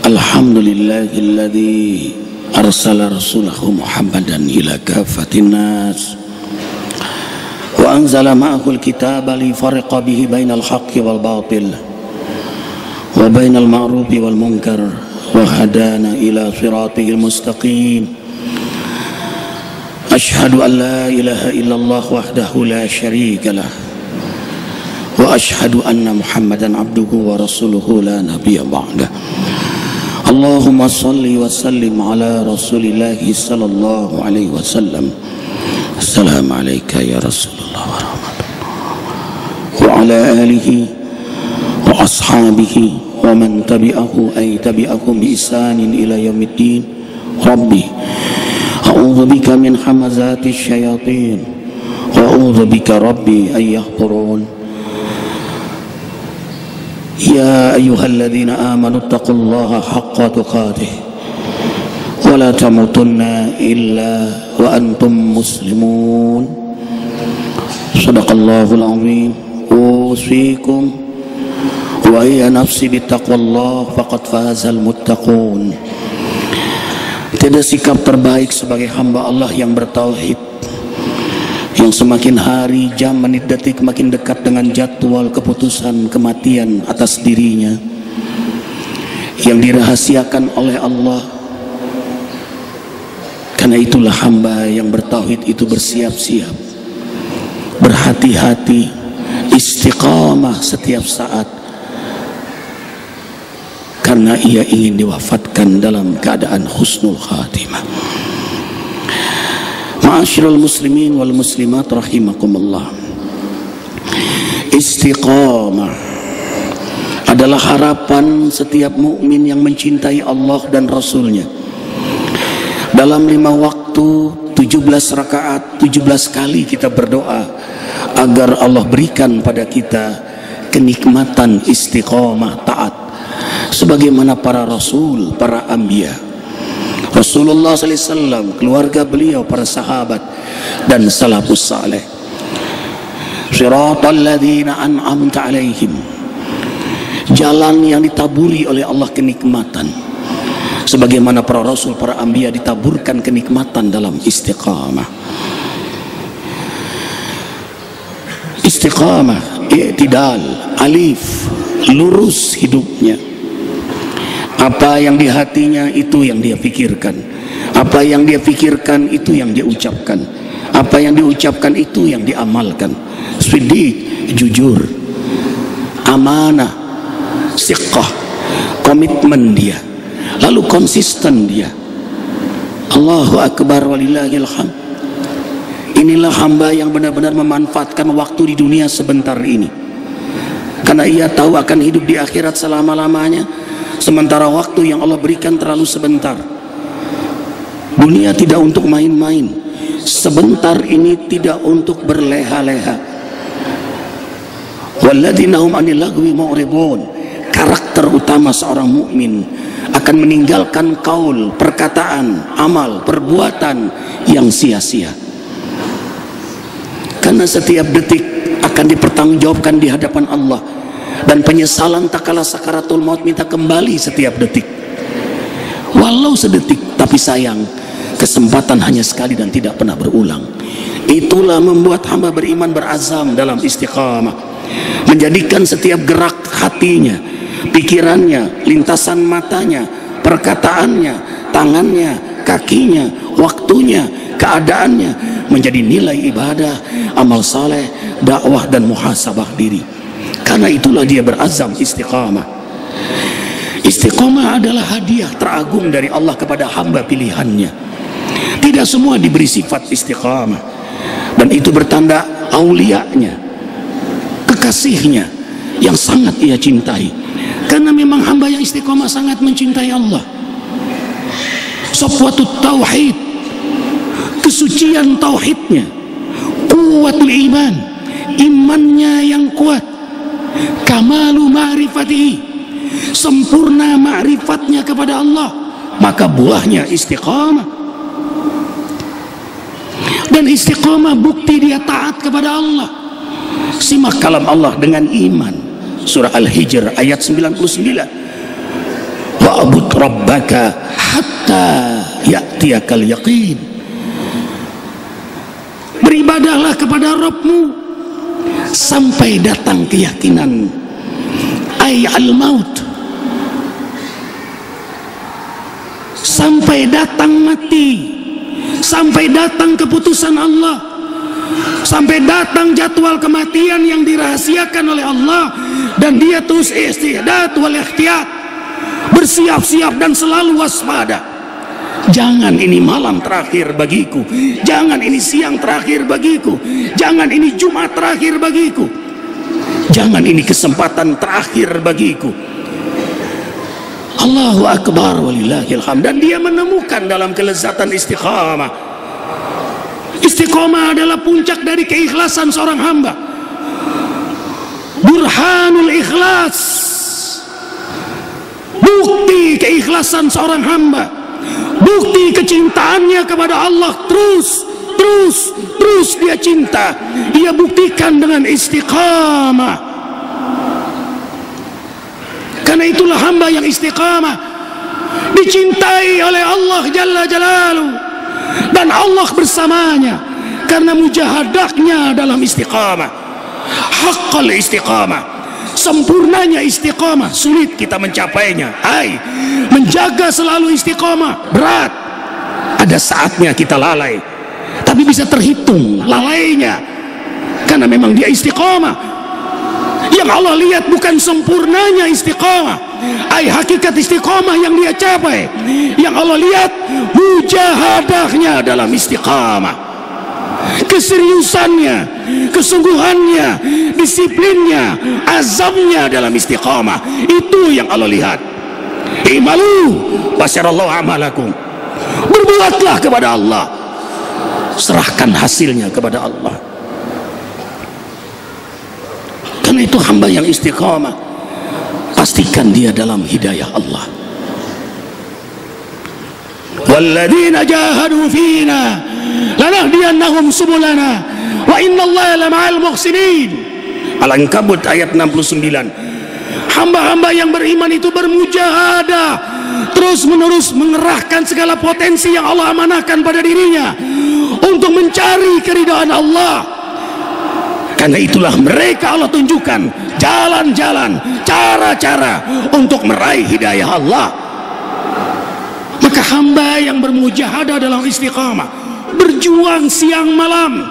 Alhamdulillahilladzi arsala rasulahu Muhammadan ila kafatin nas wa anzala ma'ahul kitaba li farqa bihi bainal haqqi wal batil wa bainal ma'rufi wal munkar wa hadana ila siratil mustaqim. Ashhadu an la ilaha illallah wahdahu la syarika lah wa ashhadu anna Muhammadan abduhu wa rasuluhu la nabiyya ba'dah. Allahumma salli wa sallim ala rasulillahi sallallahu alaihi wasallam. Assalamu alayka ya Rasulullah wa rahmatullah wa ala alihi wa ashabihi wa man tabi'ahu ay tabi'akum bi ihsanin ila yaumiddin. Rabbi a'udzu bika min hamazati syayatin wa a'udzu bika rabbi ay yahdurun. Ya ayyuhalladzina amanu taqullaha haqqa tuqatih wa la tamutunna illa wa antum muslimun. Shadaqallahul azim. Usikum wa ya nafsi bittaqwallah faqad fazal muttaqun. Tiada sikap terbaik sebagai hamba Allah yang bertauhid, yang semakin hari, jam, menit, detik makin dekat dengan jadwal keputusan kematian atas dirinya, yang dirahasiakan oleh Allah. Karena itulah hamba yang bertauhid itu bersiap-siap, berhati-hati, istiqamah setiap saat, karena ia ingin diwafatkan dalam keadaan husnul khatimah. Ma'asyiral muslimin wal muslimat rahimakumullah. Istiqamah adalah harapan setiap mukmin yang mencintai Allah dan Rasulnya. Dalam 5 waktu 17 rakaat 17 kali kita berdoa agar Allah berikan pada kita kenikmatan istiqamah taat sebagaimana para rasul, para anbiya. Rasulullah SAW, keluarga beliau, para sahabat dan salafus saleh. Siratal ladzina an'amta alaihim, jalan yang ditaburi oleh Allah kenikmatan, sebagaimana para rasul, para anbiya ditaburkan kenikmatan dalam istiqamah. Istiqamah, i'tidal, alif, lurus hidupnya. Apa yang di hatinya itu yang dia pikirkan, apa yang dia pikirkan itu yang dia ucapkan, apa yang diucapkan itu yang diamalkan. Siddiq, jujur, amanah, siqah, komitmen dia, lalu konsisten dia. Allahu akbar walillahil hamd. Inilah hamba yang benar-benar memanfaatkan waktu di dunia sebentar ini, karena ia tahu akan hidup di akhirat selama-lamanya. Sementara waktu yang Allah berikan terlalu sebentar. Dunia tidak untuk main-main. Sebentar ini tidak untuk berleha-leha. Walladzina hum 'anil lagwi mu'ridun. Karakter utama seorang mukmin akan meninggalkan kaul, perkataan, amal, perbuatan yang sia-sia. Karena setiap detik akan dipertanggungjawabkan di hadapan Allah. Dan penyesalan tak kalah sakaratul maut minta kembali setiap detik. Walau sedetik, tapi sayang, kesempatan hanya sekali dan tidak pernah berulang. Itulah membuat hamba beriman berazam dalam istiqamah, menjadikan setiap gerak hatinya, pikirannya, lintasan matanya, perkataannya, tangannya, kakinya, waktunya, keadaannya menjadi nilai ibadah, amal saleh, dakwah dan muhasabah diri. Karena itulah dia berazam istiqamah. Istiqamah adalah hadiah teragung dari Allah kepada hamba pilihannya. Tidak semua diberi sifat istiqamah, dan itu bertanda aulianya, kekasihnya yang sangat ia cintai. Karena memang hamba yang istiqamah sangat mencintai Allah. Safwatut tauhid, kesucian tauhidnya, kuwatul iman, imannya yang kuat, kamalu ma'rifatihi, sempurna ma'rifatnya kepada Allah, maka buahnya istiqamah. Dan istiqamah bukti dia taat kepada Allah. Simak kalam Allah dengan iman, surah Al-Hijr ayat 99. Wa wa'bud rabbaka hatta ya'tiyakal yaqin. Beribadahlah kepada Rabbmu sampai datang keyakinan, ay al-maut, sampai datang mati, sampai datang keputusan Allah, sampai datang jadwal kematian yang dirahasiakan oleh Allah, dan dia terus isti'dad wal ikhtiyat, bersiap-siap dan selalu waspada. Jangan ini malam terakhir bagiku, jangan ini siang terakhir bagiku, jangan ini Jumat terakhir bagiku, jangan ini kesempatan terakhir bagiku. Allahu Akbar walillahil hamd. Dan dia menemukan dalam kelezatan istiqamah. Istiqamah adalah puncak dari keikhlasan seorang hamba. Burhanul ikhlas, bukti keikhlasan seorang hamba, bukti kecintaannya kepada Allah. Terus dia cinta, dia buktikan dengan istiqamah. Karena itulah hamba yang istiqamah dicintai oleh Allah Jalla Jalaluhu, dan Allah bersamanya karena mujahadahnya dalam istiqamah. Haqqal istiqamah, sempurnanya istiqamah sulit kita mencapainya. Menjaga selalu istiqamah berat. Ada saatnya kita lalai, tapi bisa terhitung lalainya karena memang dia istiqamah. Yang Allah lihat bukan sempurnanya istiqamah, hakikat istiqamah yang dia capai. Yang Allah lihat mujahadahnya dalam istiqamah, keseriusannya, kesungguhannya, disiplinnya, azamnya dalam istiqamah. Itu yang Allah lihat. Imalu basyarallahu amalakum. Berbuatlah kepada Allah, serahkan hasilnya kepada Allah. Karena itu hamba yang istiqamah, pastikan dia dalam hidayah Allah. Walladzina jahadu fina lanahdiyannahum subulana wa innallaha lama'al muhsinin. Al-Ankabut ayat 69. Hamba-hamba yang beriman itu bermujahadah, terus menerus mengerahkan segala potensi yang Allah amanahkan pada dirinya untuk mencari keridhaan Allah. Karena itulah mereka Allah tunjukkan jalan-jalan, cara-cara untuk meraih hidayah Allah. Maka hamba yang bermujahadah dalam istiqamah, berjuang siang malam,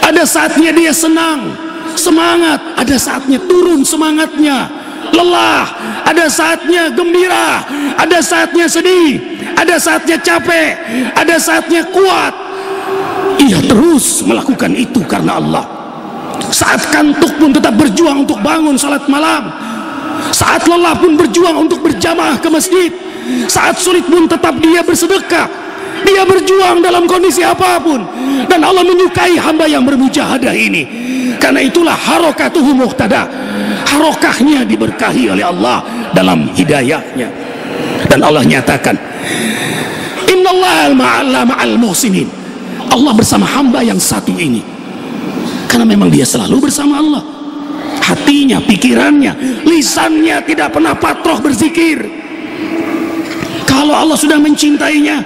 ada saatnya dia senang, semangat, ada saatnya turun semangatnya, lelah, ada saatnya gembira, ada saatnya sedih, ada saatnya capek, ada saatnya kuat. Ia terus melakukan itu karena Allah. Saat kantuk pun tetap berjuang untuk bangun salat malam. Saat lelah pun berjuang untuk berjamaah ke masjid. Saat sulit pun tetap dia bersedekah. Dia berjuang dalam kondisi apapun. Dan Allah menyukai hamba yang bermujahadah ini. Karena itulah harokatuhu muqtada, harokahnya diberkahi oleh Allah dalam hidayahnya. Dan Allah nyatakan, innallaha ma'al muhsinin. Allah bersama hamba yang satu ini. Karena memang dia selalu bersama Allah. Hatinya, pikirannya, lisannya tidak pernah patroh berzikir. Kalau Allah sudah mencintainya,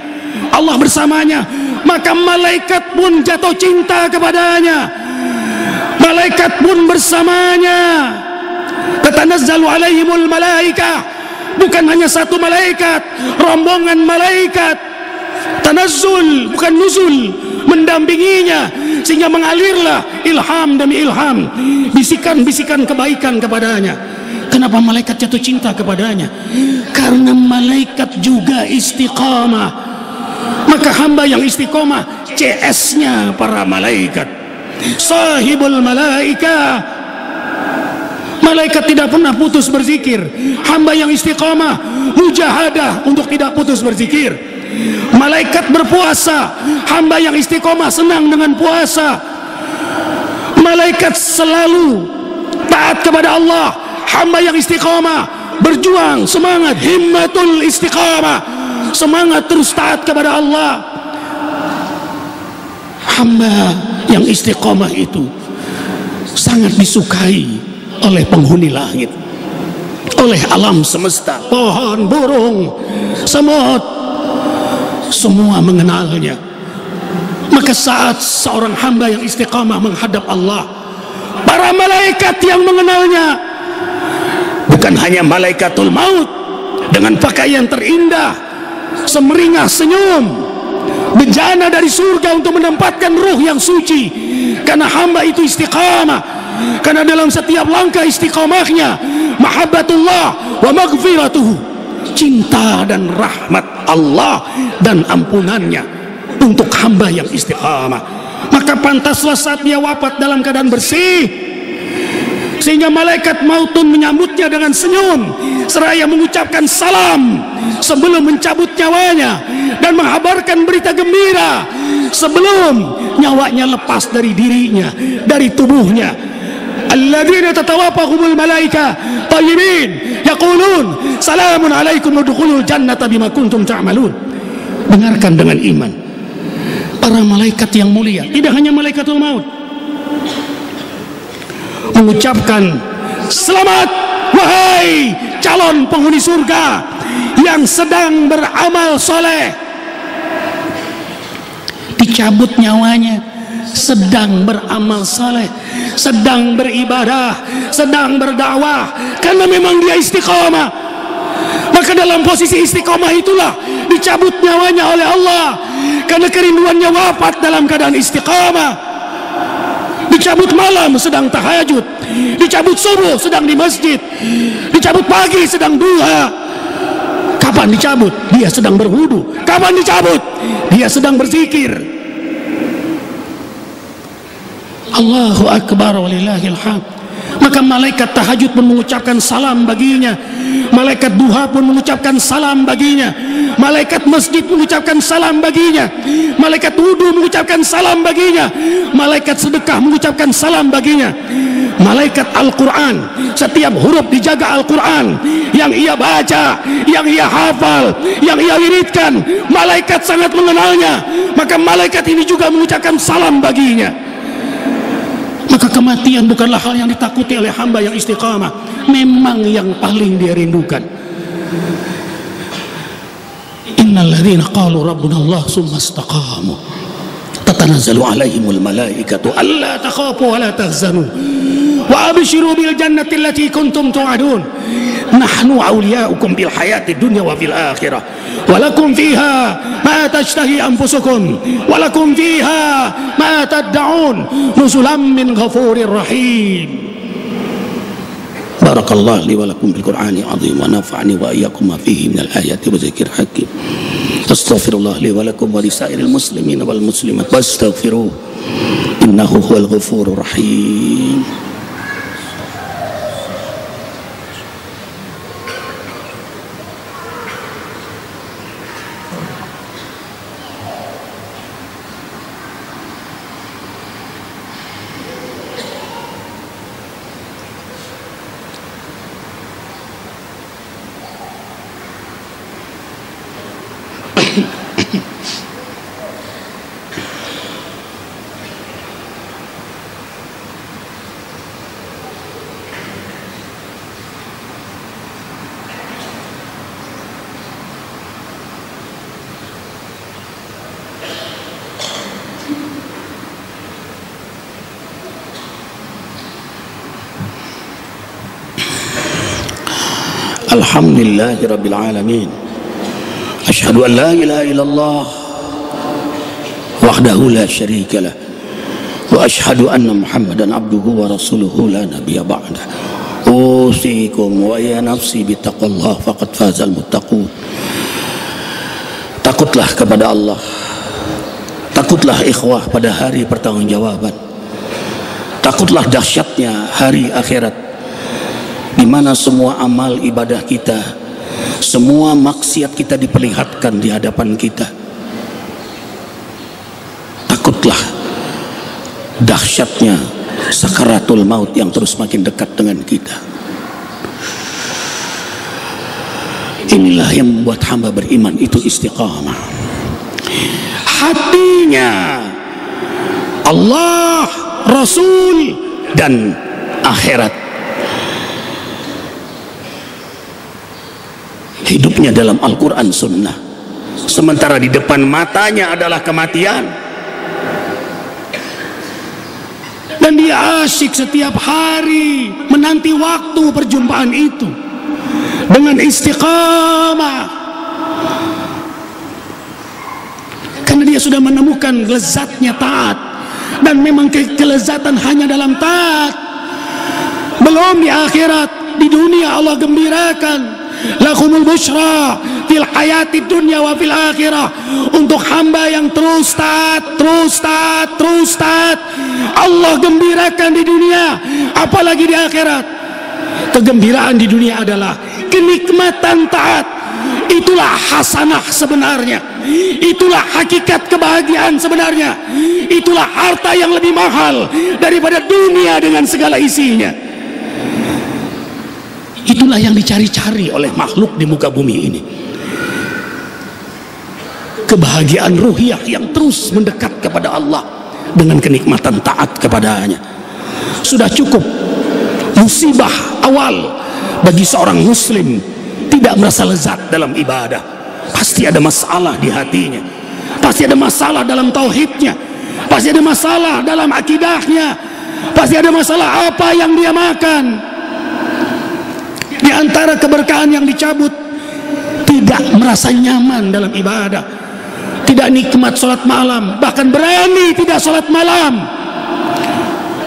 Allah bersamanya, maka malaikat pun jatuh cinta kepadanya. Malaikat pun bersamanya. Tatanazzalu alaihimul malaikah. Bukan hanya satu malaikat, rombongan malaikat. Tanazzul, bukan nuzul, mendampinginya, sehingga mengalirlah ilham demi ilham, bisikan-bisikan kebaikan kepadanya. Kenapa malaikat jatuh cinta kepadanya? Karena malaikat juga istiqamah. Maka hamba yang istiqamah, CS-nya para malaikat, sahibul malaika. Malaikat tidak pernah putus berzikir. Hamba yang istiqamah mujahadah untuk tidak putus berzikir. Malaikat berpuasa, hamba yang istiqomah senang dengan puasa. Malaikat selalu taat kepada Allah, hamba yang istiqomah berjuang, semangat, himmatul istiqamah, semangat terus taat kepada Allah. Hamba yang istiqomah itu sangat disukai oleh penghuni langit, oleh alam semesta, pohon, burung, semut, semua mengenalnya. Maka saat seorang hamba yang istiqamah menghadap Allah, para malaikat yang mengenalnya, bukan hanya malaikatul maut dengan pakaian terindah, semeringah senyum, bejana dari surga untuk menempatkan ruh yang suci, karena hamba itu istiqamah, karena dalam setiap langkah istiqamahnya mahabbatullah wa maghfiratuhu, cinta dan rahmat Allah dan ampunannya untuk hamba yang istiqamah. Maka pantaslah saat dia wafat dalam keadaan bersih, sehingga malaikat mautun menyambutnya dengan senyum seraya mengucapkan salam sebelum mencabut nyawanya dan mengabarkan berita gembira sebelum nyawanya lepas dari dirinya, dari tubuhnya. Alladzina tatawaffahumul malaika thayyibin yaqulun salamun alaikum udkhulul jannata bima kuntum ta'malun. Dengarkan dengan iman, para malaikat yang mulia, tidak hanya malaikatul maut, mengucapkan selamat wahai calon penghuni surga yang sedang beramal soleh, dicabut nyawanya, sedang beramal soleh, sedang beribadah, sedang berdakwah, karena memang dia istiqamah. Maka dalam posisi istiqamah itulah dicabut nyawanya oleh Allah, karena kerinduannya wafat dalam keadaan istiqamah. Dicabut malam sedang tahajud, dicabut subuh sedang di masjid, dicabut pagi sedang duha. Kapan dicabut? Dia sedang berwudu. Kapan dicabut? Dia sedang berzikir. Allahu Akbar walillahil hamd. Maka malaikat tahajud pun mengucapkan salam baginya, malaikat duha pun mengucapkan salam baginya, malaikat masjid mengucapkan salam baginya, malaikat wudu mengucapkan salam baginya, malaikat sedekah mengucapkan salam baginya, malaikat Al-Quran, setiap huruf dijaga Al-Quran yang ia baca, yang ia hafal, yang ia wiridkan, malaikat sangat mengenalnya. Maka malaikat ini juga mengucapkan salam baginya. Maka kematian bukanlah hal yang ditakuti oleh hamba yang istiqamah, memang yang paling dia rindukan. Innal ladzina qalu rabbuna Allah tsumma istaqamu tatanazzalu alaihimul malaikatu alla takhafu wa la tahzanu wa abshiru bil jannati allati kuntum tu'adun nahnu awliyaukum bil hayati dunya wa fil akhirah wa lakum fiha ma tashtahi anfusukum wa lakum fiha ma tad'un nuzulan min ghafurir rahim. Barakallahu li wa lakum bil Qur'anil azim wa nafa'ani wa iyyakum ma fihi minal ayati wa dzikril hakim. Astaghfirullah li wa lakum wa lisairil muslimin wal muslimat wastaghfiruh innahu huwal ghafurur rahim. Alhamdulillahi rabbil alamin. Asyhadu an la ilaha illallah wahdahu la syarika lah wa asyhadu anna Muhammadan abduhu wa rasuluhu la nabiyya ba'da. Usikum wa ya nafsi bittaqwallah faqad fazal muttaqun. Takutlah kepada Allah, takutlah ikhwah pada hari pertanggungjawaban, takutlah dahsyatnya hari akhirat, di mana semua amal ibadah kita, semua maksiat kita diperlihatkan di hadapan kita. Takutlah dahsyatnya sakaratul maut yang terus makin dekat dengan kita. Inilah yang membuat hamba beriman itu istiqamah. Hatinya Allah, Rasul, dan akhirat. hidupnya dalam Al-Quran Sunnah, sementara di depan matanya adalah kematian. Dan dia asyik setiap hari menanti waktu perjumpaan itu dengan istiqamah, karena dia sudah menemukan lezatnya taat. Dan memang kelezatan hanya dalam taat, belum di akhirat. Di dunia Allah gembirakan, lakumul busyra fil hayati dunya wa fil akhirah, untuk hamba yang terus taat, terus taat, terus taat, Allah gembirakan di dunia, apalagi di akhirat. Kegembiraan di dunia adalah kenikmatan taat. Itulah hasanah sebenarnya, itulah hakikat kebahagiaan sebenarnya, itulah harta yang lebih mahal daripada dunia dengan segala isinya. Itulah yang dicari-cari oleh makhluk di muka bumi ini. Kebahagiaan ruhiyah yang terus mendekat kepada Allah dengan kenikmatan taat kepadanya. Sudah cukup musibah awal bagi seorang muslim tidak merasa lezat dalam ibadah. Pasti ada masalah di hatinya, pasti ada masalah dalam tauhidnya, pasti ada masalah dalam akidahnya, pasti ada masalah apa yang dia makan. Di antara keberkahan yang dicabut, tidak merasa nyaman dalam ibadah, tidak nikmat sholat malam, bahkan berani tidak sholat malam.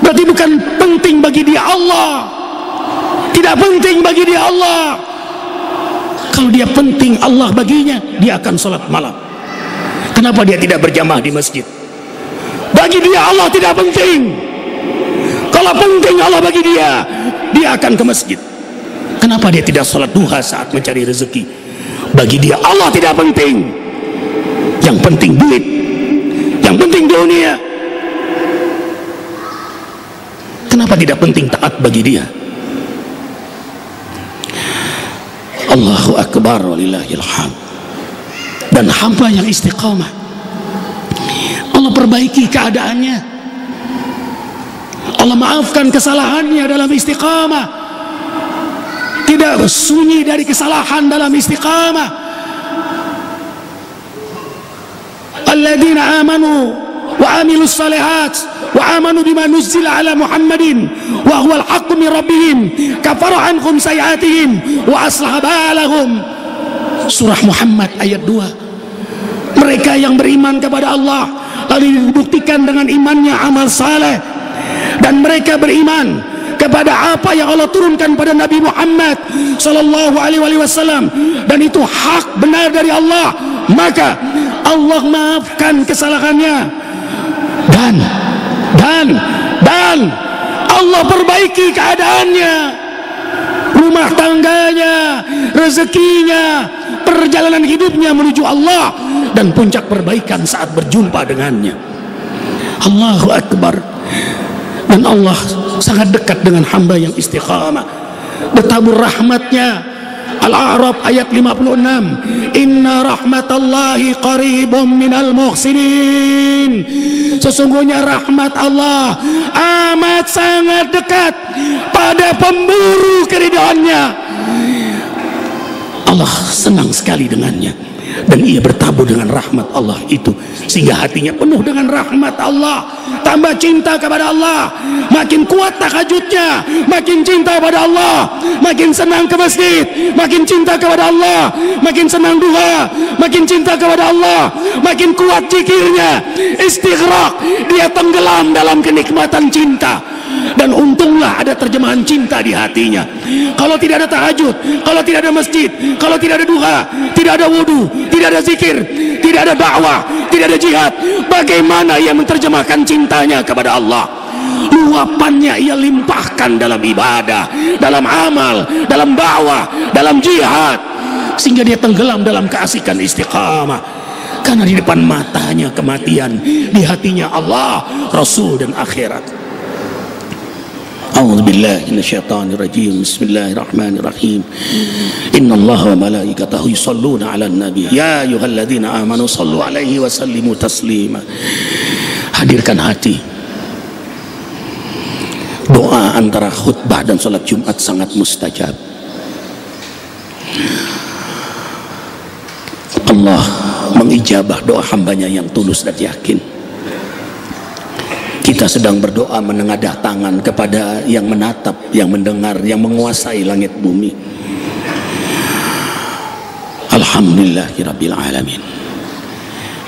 Berarti bukan penting bagi dia Allah, tidak penting bagi dia Allah. Kalau dia penting Allah baginya, dia akan sholat malam. Kenapa dia tidak berjamaah di masjid? Bagi dia Allah tidak penting. Kalau penting Allah bagi dia, dia akan ke masjid. Kenapa dia tidak sholat duha saat mencari rezeki? Bagi dia Allah tidak penting. Yang penting duit, yang penting dunia. Kenapa tidak penting taat bagi dia? Allahu Akbar walillahil hamd. Dan hamba yang istiqamah, Allah perbaiki keadaannya, Allah maafkan kesalahannya dalam istiqamah. Tidak sunyi dari kesalahan dalam istiqamah. Alladzina amanu wa amilus salihat wa amanu bima nuzzila ala Muhammadin wa huwal haqqu min rabbihim kafara anhum sayiatihim wa aslaha balahum. Surah Muhammad ayat 2. Mereka yang beriman kepada Allah lalu dibuktikan dengan imannya amal saleh, dan mereka beriman kepada apa yang Allah turunkan pada Nabi Muhammad sallallahu alaihi wasallam, dan itu hak benar dari Allah, maka Allah maafkan kesalahannya dan Allah perbaiki keadaannya, rumah tangganya, rezekinya, perjalanan hidupnya menuju Allah, dan puncak perbaikan saat berjumpa dengannya. Allahu Akbar. Dan Allah sangat dekat dengan hamba yang istiqamah, bertabur rahmatnya. Al-A'raf ayat 56, inna rahmatallahi qaribum minal muhsinin. Sesungguhnya rahmat Allah amat sangat dekat pada pemburu keridhaannya. Allah senang sekali dengannya, dan ia bertabur dengan rahmat Allah itu, sehingga hatinya penuh dengan rahmat Allah, tambah cinta kepada Allah, makin kuat tahajudnya, makin cinta kepada Allah, makin senang ke masjid, makin cinta kepada Allah, makin senang duha, makin cinta kepada Allah, makin kuat zikirnya, istighraq, dia tenggelam dalam kenikmatan cinta. Dan untunglah ada terjemahan cinta di hatinya. Kalau tidak ada tahajud, kalau tidak ada masjid, kalau tidak ada duha, tidak ada wudu, tidak ada zikir, tidak ada dakwah, tidak ada jihad, bagaimana ia menerjemahkan cintanya kepada Allah? Luapannya ia limpahkan dalam ibadah, dalam amal, dalam dakwah, dalam jihad, sehingga dia tenggelam dalam keasikan istiqamah. Karena di depan matanya kematian, di hatinya Allah, Rasul, dan akhirat. A'udzu billahi minasyaitonir rajim. Bismillahirrahmanirrahim. Innallaha wa malaikatahu yusholluna 'alan nabi ya ayyuhalladzina amanu shallu 'alaihi wa sallimu taslima. Hadirkan hati. Doa antara khutbah dan salat Jumat sangat mustajab. Allah mengijabah doa hambanya yang tulus dan yakin. Kita sedang berdoa menengadah tangan kepada yang menatap, yang mendengar, yang menguasai langit bumi. Alhamdulillahirabbil alamin.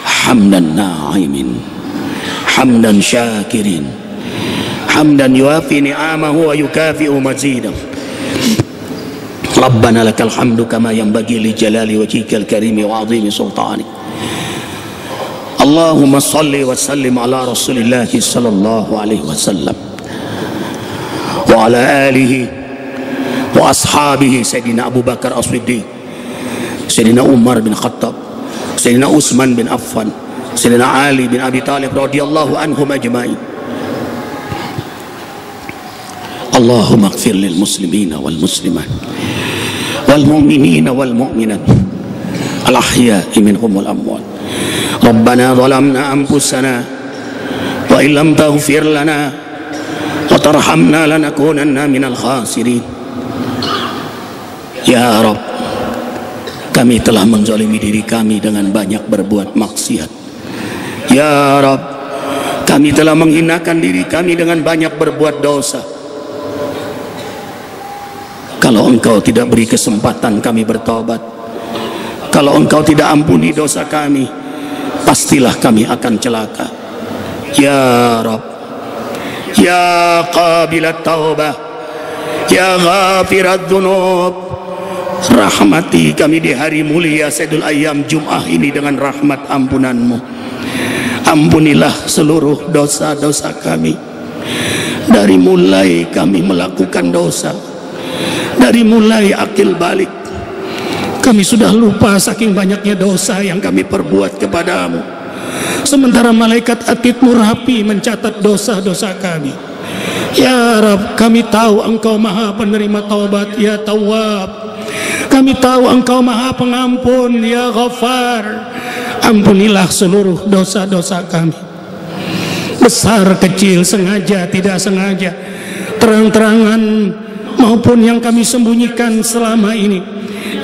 Hamdan na'imin, hamdan syakirin, hamdan yuafi ni'amahu wa yukafi'u mazidah. Rabbana lakal hamdu kama yanbaghi li jalali wajhikal karimi wa 'azimi sultanik. Allahumma salli wa sallim ala Rasulillah sallallahu alaihi wasallam wa ala alihi wa ashabihi Sayyidina Abu Bakar As-Siddiq, Sayyidina Umar bin Khattab, Sayyidina Utsman bin Affan, Sayyidina Ali bin Abi Talib radhiyallahu anhum ajma'in. Allahumma ighfir lil muslimina wal muslimat wal mu'minina wal mu'minat al ahya'i minhum wal amwat. Rabbana zalamna anfusana wa illam taghfir lana wa tarhamna lanakunanna minal khasirin. Ya Rabb, kami telah menzalimi diri kami dengan banyak berbuat maksiat. Ya Rabb, kami telah menghinakan diri kami dengan banyak berbuat dosa. Kalau Engkau tidak beri kesempatan kami bertobat, kalau Engkau tidak ampuni dosa kami, pastilah kami akan celaka. Ya Rabb, ya qabilat taubah, ya ghafirat dzunub, rahmati kami di hari mulia Sayyidul Ayyam Jum'ah ini dengan rahmat ampunan-Mu. Ampunilah seluruh dosa-dosa kami. Dari mulai kami melakukan dosa, dari mulai akil balik, kami sudah lupa saking banyaknya dosa yang kami perbuat kepadamu. Sementara malaikat atid-Mu rapi mencatat dosa-dosa kami. Ya Rabb, kami tahu Engkau maha penerima taubat, ya Tawwab. Kami tahu Engkau maha pengampun, ya Ghaffar. Ampunilah seluruh dosa-dosa kami, besar kecil, sengaja tidak sengaja, terang-terangan maupun yang kami sembunyikan selama ini,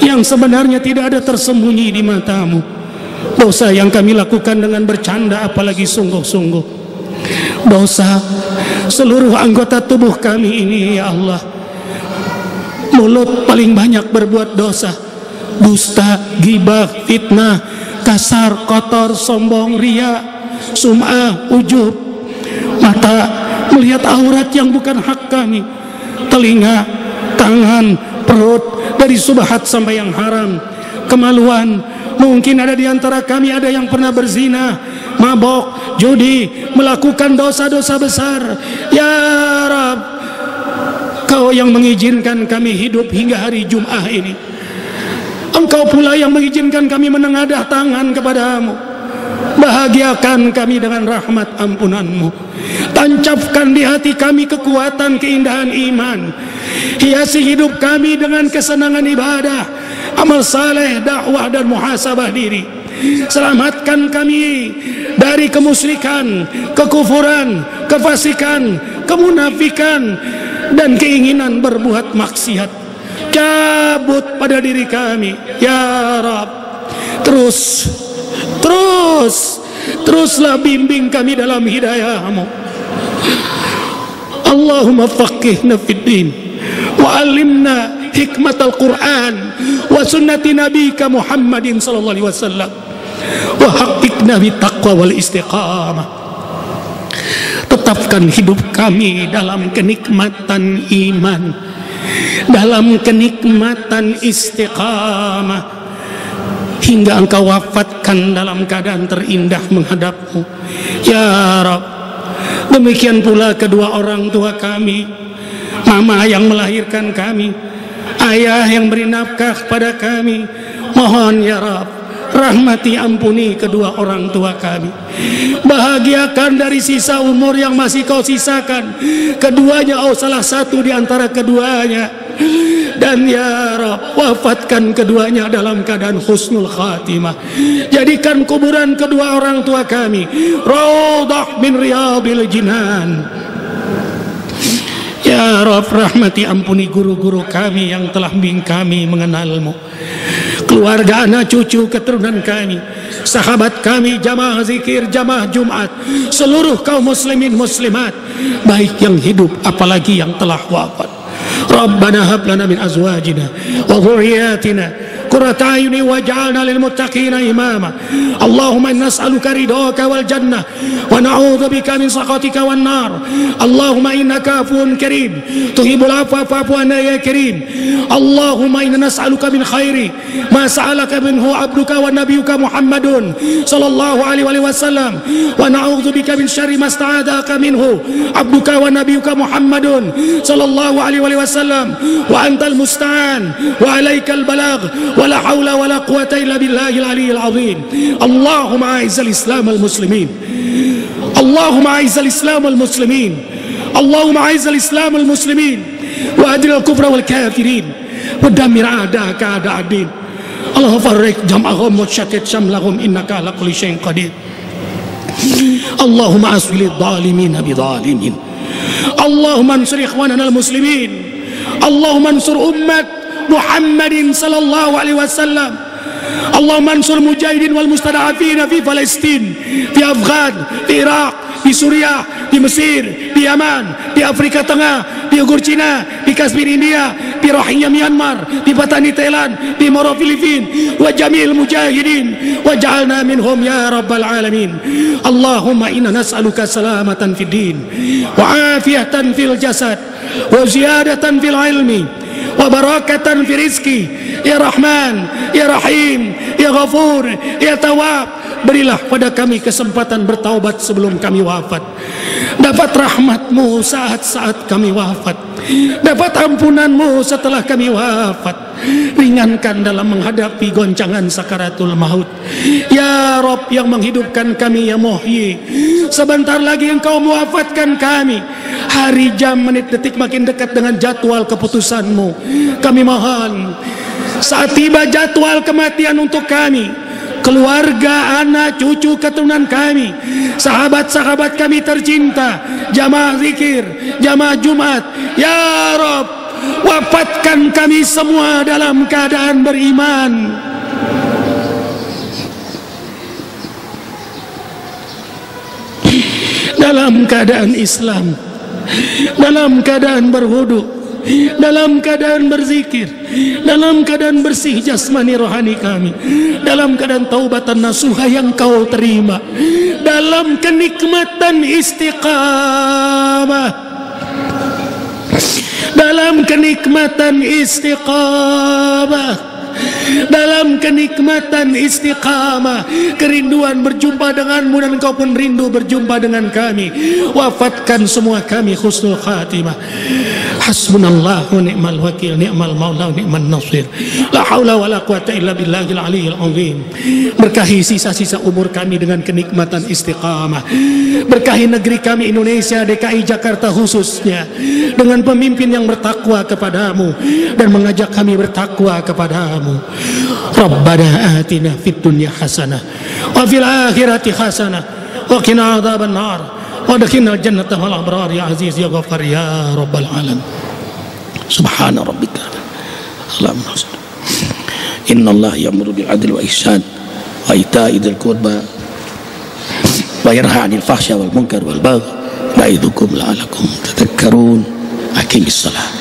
yang sebenarnya tidak ada tersembunyi di mata-Mu. Dosa yang kami lakukan dengan bercanda, apalagi sungguh-sungguh. Dosa seluruh anggota tubuh kami ini, ya Allah. Mulut paling banyak berbuat dosa, dusta, ghibah, fitnah, kasar, kotor, sombong, riya, sum'ah, ujub. Mata melihat aurat yang bukan hak kami. Telinga, tangan, perut, dari subhat sampai yang haram. Kemaluan, mungkin ada di antara kami ada yang pernah berzina, mabok, judi, melakukan dosa-dosa besar. Ya Rabb, Kau yang mengizinkan kami hidup hingga hari Jum'ah ini. Engkau pula yang mengizinkan kami menengadah tangan kepadamu. Bahagiakan kami dengan rahmat ampunan-Mu. Tancapkan di hati kami kekuatan keindahan iman. Hiasi hidup kami dengan kesenangan ibadah, amal saleh, dakwah dan muhasabah diri. Selamatkan kami dari kemusyrikan, kekufuran, kefasikan, kemunafikan, dan keinginan berbuat maksiat. Cabut pada diri kami, ya Rabb. Teruslah bimbing kami dalam hidayah-Mu. Allahumma faqihna fid din wa alimna hikmat al-Quran wa sunnati nabika Muhammadin sallallahu alaihi wasallam wa haqiqna bitaqwa wal istiqamah. Tetapkan hidup kami dalam kenikmatan iman, dalam kenikmatan istiqamah, hingga Engkau wafatkan dalam keadaan terindah menghadap-Mu, ya Rabb. Demikian pula kedua orang tua kami, mama yang melahirkan kami, ayah yang beri nafkah pada kami. Mohon ya Rabb, rahmati ampuni kedua orang tua kami. Bahagiakan dari sisa umur yang masih Kau sisakan keduanya, salah satu di antara keduanya. Dan ya Rabb, wafatkan keduanya dalam keadaan husnul khatimah. Jadikan kuburan kedua orang tua kami raudhah min riyadil jinan. Ya Rabb, rahmati ampuni guru-guru kami yang telah bimbing kami mengenal-Mu. keluarga, anak cucu, keturunan kami, sahabat kami, jamaah zikir, jamaah Jumat, seluruh kaum muslimin muslimat, baik yang hidup apalagi yang telah wafat. Rabbana hab lana min azwajina wa dhurriyyatina qurrata a'yunin waj'alna lil muttaqina imama. Allahumma inna nas'aluka ridhaka wal jannah wa na'udzu bika min sakhatika wan nar. Allahumma innaka afuwun karim tuhibbul afwa fa'fu anna ya karim. Allahumma inna nas'aluka min khairi ma sa'alaka minhu 'abduka wa nabiyyuka Muhammadun sallallahu alaihi wasallam wa na'udzu bika min syarri ma sta'adaka minhu 'abduka wa nabiyyuka Muhammadun sallallahu alaihi wasallam wa antal musta'an wa 'alaikal balagh ولا حول ولا قوة إلا بالله العلي العظيم. اللهم أعز الإسلام المسلمين، اللهم أعز الإسلام المسلمين، اللهم أعز الإسلام المسلمين وأذل الكفر والكافرين ودمر أعداءك أعداء الدين. اللهم فرق جمعهم وشتت شملهم إنك على كل شيء قدير. اللهم أسوي الظالمين بظالمين. اللهم انصر إخواننا المسلمين. اللهم انصر أمة محمد صلى الله عليه وسلم. اللهم انصر المجاهدين والمستضعفين في فلسطين، في أفغان، في Irak, di Suriah, di Mesir, di Yaman, di Afrika Tengah, di Uighur Cina, di Kashmir India, di Rohingya Myanmar, di Patani Thailand, di Moro Filipina, wa jamil mujahidin waj'alna minhum ya rabbal alamin. Allahumma inna nas'aluka salamatan fid din wa afiyatan fil jasad wa ziyadatan fil ilmi wa barakatan fi rizki ya Rahman ya Rahim ya Ghafur ya Tawwab. Berilah pada kami kesempatan bertaubat sebelum kami wafat, dapat rahmat-Mu saat-saat kami wafat, dapat ampunan-Mu setelah kami wafat, ringankan dalam menghadapi goncangan sakaratul maut. Ya Rabb yang menghidupkan kami, ya Muhyi, sebentar lagi Engkau mewafatkan kami. Hari, jam, menit, detik makin dekat dengan jadwal keputusan-Mu. Kami mohon, saat tiba jadwal kematian untuk kami, keluarga, anak, cucu, keturunan kami, sahabat-sahabat kami tercinta, jamaah zikir, jamaah Jumat, ya Rabb, wafatkan kami semua dalam keadaan beriman, dalam keadaan Islam, dalam keadaan berwudu, dalam keadaan berzikir, dalam keadaan bersih jasmani rohani kami, dalam keadaan taubatan nasuha yang Kau terima, dalam kenikmatan istiqamah, dalam kenikmatan istiqamah, dalam kenikmatan istiqamah, kerinduan berjumpa denganmu dan Engkau pun rindu berjumpa dengan kami. Wafatkan semua kami husnul khatimah. Hasbunallahu ni'mal wakil, ni'mal maula, ni'man nasir. La haula wala quwata illa billahil aliyil azim. Berkahi sisa-sisa umur kami dengan kenikmatan istiqamah. Berkahi negeri kami Indonesia, DKI Jakarta khususnya, dengan pemimpin yang bertakwa kepadamu dan mengajak kami bertakwa kepadamu. Rabbana atina fid dunya hasanah wa fil akhirati hasanah wa qina adzaban nar wa adkhilna al-jannata ma'al abrar ya aziz ya ghafar ya rabbal alamin. Subhana rabbika Allahumma salli. Inna Allah ya'muru bil adli wa ihsan wa ita'i dzil qurba wa yanha 'anil fahsya'i wal munkar wal baghi ya'idzukum la'allakum tadhakkarun. Aqimis salat.